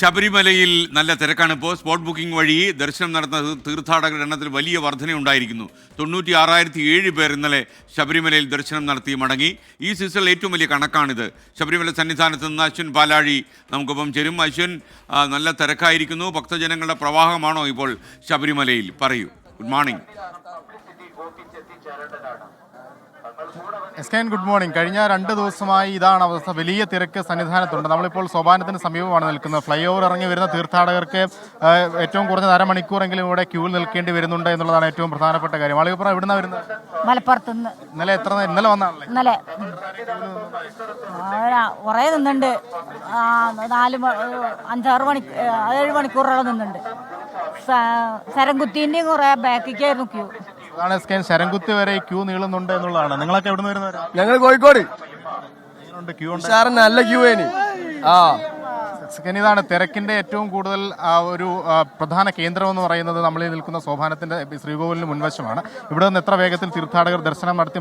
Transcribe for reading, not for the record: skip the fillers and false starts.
ശബരിമലയിൽ നല്ല തിരക്കാണ് ഇപ്പോൾ. സ്പോട്ട് ബുക്കിംഗ് വഴി ദർശനം നടത്തുന്ന തീർത്ഥാടകരുടെ എണ്ണത്തിൽ വലിയ വർധനയുണ്ടായിരിക്കുന്നു. 96,007 പേർ ഇന്നലെ ശബരിമലയിൽ ദർശനം നടത്തി മടങ്ങി. ഈ സീസണിൽ ഏറ്റവും വലിയ കണക്കാണിത്. ശബരിമല സന്നിധാനത്ത് നിന്ന് അശ്വിൻ പാലാഴി നമുക്കൊപ്പം ചേരും. അശ്വിൻ, നല്ല തിരക്കായിരിക്കുന്നു. ഭക്തജനങ്ങളുടെ പ്രവാഹമാണോ ഇപ്പോൾ ശബരിമലയിൽ? പറയൂ. Good morning. എസ്കേൻ, ഗുഡ് മോർണിംഗ്. കഴിഞ്ഞ 2 ദിവസമായി ഇതാണ് അവസ്ഥ. വലിയ തിരക്ക് സന്നിധാനത്തുണ്ട്. നമ്മളിപ്പോൾ സോപാനത്തിന് സമീപമാണ് നിൽക്കുന്നത്. ഫ്ലൈ ഓവർ ഇറങ്ങി വരുന്ന തീർത്ഥാടകർക്ക് ഏറ്റവും കുറഞ്ഞത് അരമണിക്കൂറെങ്കിലും ഇവിടെ ക്യൂ നിൽക്കേണ്ടി വരുന്നുണ്ട് എന്നുള്ളതാണ് ഏറ്റവും പ്രധാനപ്പെട്ട കാര്യം. ആളുകൾ എവിടുന്ന വരുന്നത്? മലപ്പുറത്തുനിന്ന്. ഇന്നലെ വന്നാണല്ലേ? ഇന്നലെ കുറേ നിന്നുണ്ട്. 7 മണിക്കൂറോളം നിന്നുണ്ട്. ശരംകുത്തിൻ്റെയും കുറേ ബാക്കിക്കായിരുന്നു ക്യൂ. അതാണ് എസ്കേൻ, ശരംകുത്തി വരെ ക്യൂ നീളുന്നുണ്ട് എന്നുള്ളതാണ്. നിങ്ങളൊക്കെ എവിടെ നിന്ന് വരുന്നവരാ? ഞങ്ങൾ കോഴിക്കോട്. ക്യൂ ഉണ്ട്, നല്ല ക്യൂ ആയി. ഇതാണ് തിരക്കിന്റെ ഏറ്റവും കൂടുതൽ ഒരു പ്രധാന കേന്ദ്രം എന്ന് പറയുന്നത്. നമ്മൾ ഈ നിൽക്കുന്ന സോപാനത്തിന്റെ ശ്രീകോവിലിന് മുൻവശമാണ്. ഇവിടെ നിന്ന് എത്ര വേഗത്തിൽ തീർത്ഥാടകർ ദർശനം നടത്തി